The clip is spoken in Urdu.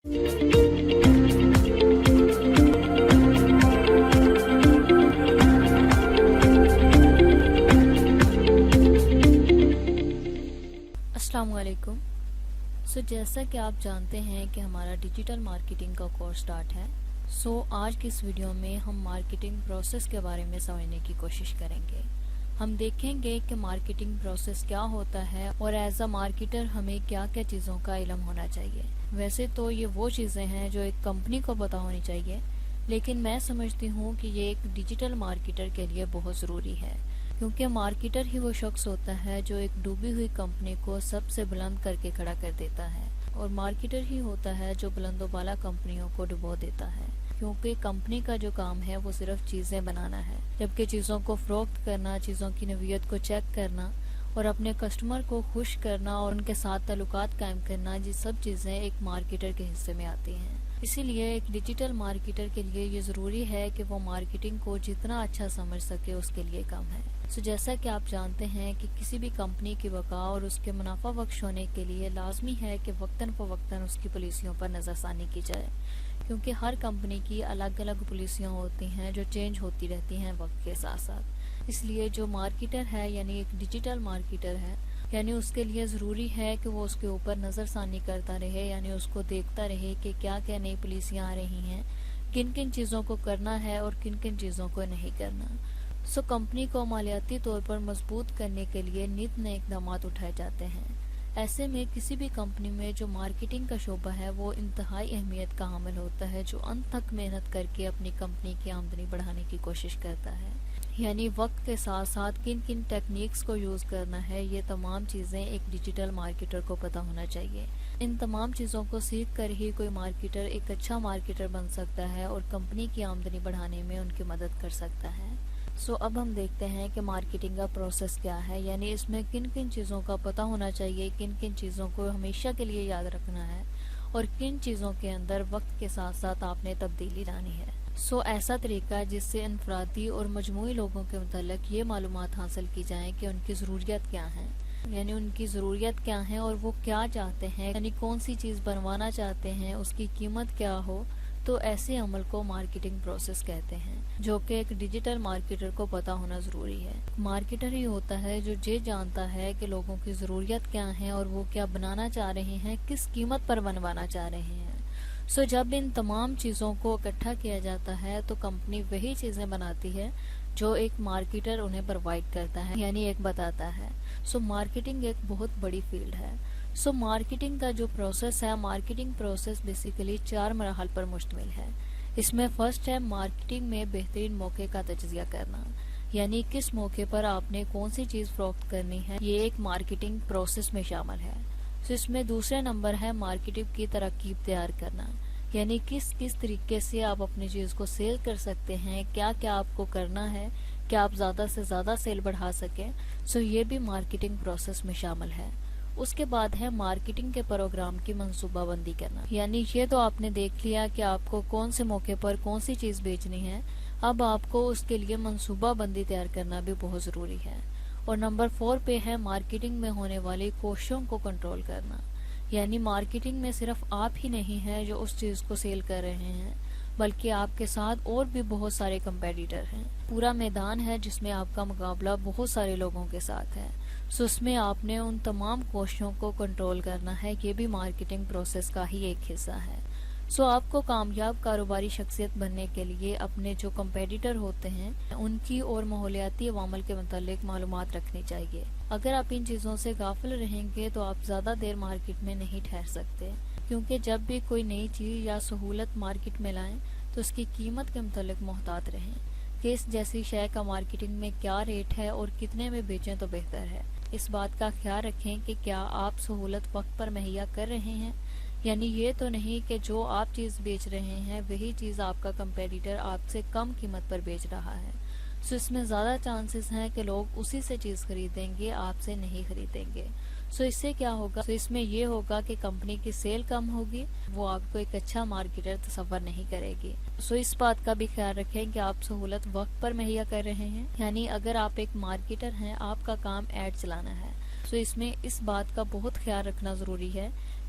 السلام علیکم. جیسا کہ آپ جانتے ہیں کہ ہمارا ڈیجیٹل مارکیٹنگ کا کورس سٹارٹ ہے. آج کی اس ویڈیو میں ہم مارکیٹنگ پروسیس کے بارے میں سمجھنے کی کوشش کریں گے. ہم دیکھیں گے کہ مارکیٹنگ پروسیس کیا ہوتا ہے اور ایز اے مارکیٹر ہمیں کیا کیا چیزوں کا علم ہونا چاہیے. ویسے تو یہ وہ چیزیں ہیں جو ایک کمپنی کو پتہ ہونی چاہیے، لیکن میں سمجھتی ہوں کہ یہ ایک ڈیجیٹل مارکیٹر کے لیے بہت ضروری ہے، کیونکہ مارکیٹر ہی وہ شخص ہوتا ہے جو ایک ڈوبی ہوئی کمپنی کو سب سے بلند کر کے کھڑا کر دیتا ہے، اور مارکیٹر ہی ہوتا ہے جو بلند و بالا کمپنیوں کو ڈبو دیتا ہے، کیونکہ کمپنی کا جو کام ہے وہ صرف چیزیں بنانا ہے، جبکہ چیزوں کو فروخت کرنا، چیزوں کی نوعیت کو چیک کرنا اور اپنے کسٹمر کو خوش کرنا اور ان کے ساتھ تعلقات قائم کرنا، یہ سب چیزیں ایک مارکیٹر کے حصے میں آتی ہیں. اسی لیے ایک ڈیجیٹل مارکیٹر کے لیے یہ ضروری ہے کہ وہ مارکیٹنگ کو جتنا اچھا سمجھ سکے اس کے لیے کام ہے. جیسا کہ آپ جانتے ہیں کہ کسی بھی کمپنی کی بقا اور اس کے منافع بخش ہونے کے لیے لازمی ہے کہ وقتاً فوقتاً اس کی پالیسیوں پر نظر ثانی کی جائے، کیونکہ ہر کمپنی کی الگ الگ پالیسیاں ہوتی ہیں جو چینج ہوتی رہتی ہیں وقت کے ساتھ ساتھ. اس لیے جو مارکیٹر ہے یعنی ایک ڈیجیٹل مارکیٹر ہے، یعنی اس کے لیے ضروری ہے کہ وہ اس کے اوپر نظر ثانی کرتا رہے، یعنی اس کو دیکھتا رہے کہ کیا کیا نئی پالیسیاں آ رہی ہیں، کن کن چیزوں کو کرنا ہے اور کن کن چیزوں کو نہیں کرنا. کمپنی کو مالیاتی طور پر مضبوط کرنے کے لیے نت نئے اقدامات اٹھائے جاتے ہیں. ایسے میں کسی بھی کمپنی میں جو مارکیٹنگ کا شعبہ ہے وہ انتہائی اہمیت کا حامل ہوتا ہے، جو انت تک محنت کر کے اپنی کمپنی کی آمدنی بڑھانے کی کوشش کرتا ہے. یعنی وقت کے ساتھ ساتھ کن کن ٹیکنیکس کو یوز کرنا ہے، یہ تمام چیزیں ایک ڈیجیٹل مارکیٹر کو پتہ ہونا چاہیے. ان تمام چیزوں کو سیکھ کر ہی کوئی مارکیٹر ایک اچھا مارکیٹر بن سکتا ہے اور کمپنی کی آمدنی بڑھانے میں ان کی مدد کر سکتا ہے. اب ہم دیکھتے ہیں کہ مارکیٹنگ کا پروسیس کیا ہے، یعنی اس میں کن کن چیزوں کا پتہ ہونا چاہیے، کن کن چیزوں کو ہمیشہ کے لیے یاد رکھنا ہے اور کن چیزوں کے اندر وقت کے ساتھ ساتھ آپ نے تبدیلی لانی ہے. ایسا طریقہ جس سے انفرادی اور مجموعی لوگوں کے متعلق یہ معلومات حاصل کی جائیں کہ ان کی ضروریات کیا ہیں، یعنی ان کی ضروریات کیا ہیں اور وہ کیا چاہتے ہیں، یعنی کون سی چیز بنوانا چاہتے ہیں، اس کی قیمت کیا ہو. تو ایسے عمل کو مارکیٹنگ پروسیس کہتے ہیں، جو کہ ایک ڈیجیٹل مارکیٹر کو پتہ ہونا ضروری ہے. مارکیٹر ہی ہوتا ہے جو یہ جانتا ہے کہ لوگوں کی ضروریات کیا ہیں اور وہ کیا بنانا چاہ رہے ہیں، کس قیمت پر بنوانا چاہ رہے ہیں. جب ان تمام چیزوں کو اکٹھا کیا جاتا ہے تو کمپنی وہی چیزیں بناتی ہے جو ایک مارکیٹر انہیں پرووائڈ کرتا ہے، یعنی ایک بتاتا ہے. مارکیٹنگ ایک بہت بڑی فیلڈ ہے. مارکیٹنگ کا جو پروسیس ہے، مارکیٹنگ پروسیس بیسیکلی 4 مراحل پر مشتمل ہے. اس میں فرسٹ ہے مارکیٹنگ میں بہترین موقع کا تجزیہ کرنا، یعنی کس موقع پر آپ نے کون سی چیز فروخت کرنی ہے، یہ ایک مارکیٹنگ پروسیس میں شامل ہے. اس میں دوسرے نمبر ہے مارکیٹنگ کی ترکیب تیار کرنا، یعنی کس طریقے سے آپ اپنی چیز کو سیل کر سکتے ہیں، کیا کیا آپ کو کرنا ہے کہ آپ زیادہ سے زیادہ سیل بڑھا سکیں. یہ بھی مارکیٹنگ پروسیس میں شامل ہے. اس کے بعد ہے مارکیٹنگ کے پروگرام کی منصوبہ بندی کرنا، یعنی یہ تو آپ نے دیکھ لیا کہ آپ کو کون سے موقع پر کون سی چیز بیچنی ہے، اب آپ کو اس کے لیے منصوبہ بندی تیار کرنا بھی بہت ضروری ہے. اور نمبر 4 پہ ہے مارکیٹنگ میں ہونے والی کوششوں کو کنٹرول کرنا، یعنی مارکیٹنگ میں صرف آپ ہی نہیں ہیں جو اس چیز کو سیل کر رہے ہیں، بلکہ آپ کے ساتھ اور بھی بہت سارے کمپیٹیٹر ہیں. پورا میدان ہے جس میں آپ کا مقابلہ بہت سارے لوگوں کے ساتھ ہے. اس میں آپ نے ان تمام کوششوں کو کنٹرول کرنا ہے، یہ بھی مارکیٹنگ پروسیس کا ہی ایک حصہ ہے. آپ کو کامیاب کاروباری شخصیت بننے کے لیے اپنے جو کمپیٹیٹر ہوتے ہیں ان کی اور ماحولیاتی عوامل کے متعلق معلومات رکھنی چاہیے. اگر آپ ان چیزوں سے غافل رہیں گے تو آپ زیادہ دیر مارکیٹ میں نہیں ٹھہر سکتے، کیونکہ جب بھی کوئی نئی چیز یا سہولت مارکیٹ میں لائیں تو اس کی قیمت کے متعلق محتاط رہیں کہ اس جیسی شے کا مارکیٹنگ میں کیا ریٹ ہے اور کتنے میں بیچیں تو بہتر ہے. اس بات کا خیال رکھیں کہ کیا آپ سہولت وقت پر مہیا کر رہے ہیں، یعنی یہ تو نہیں کہ جو آپ چیز بیچ رہے ہیں وہی چیز آپ کا کمپیٹیٹر آپ سے کم قیمت پر بیچ رہا ہے. اس میں زیادہ چانسز ہیں کہ لوگ اسی سے چیز خریدیں گے، آپ سے نہیں خریدیں گے. اس سے کیا ہوگا؟ اس میں یہ ہوگا کہ کمپنی کی سیل کم ہوگی، وہ آپ کو ایک اچھا مارکیٹر تصور نہیں کرے گی. اس بات کا بھی خیال رکھیں کہ آپ سہولت وقت پر مہیا کر رہے ہیں، یعنی اگر آپ ایک مارکیٹر ہیں، آپ کا کام ایڈ چلانا ہے، اس میں اس بات کا بہت خیال رکھنا ضروری ہے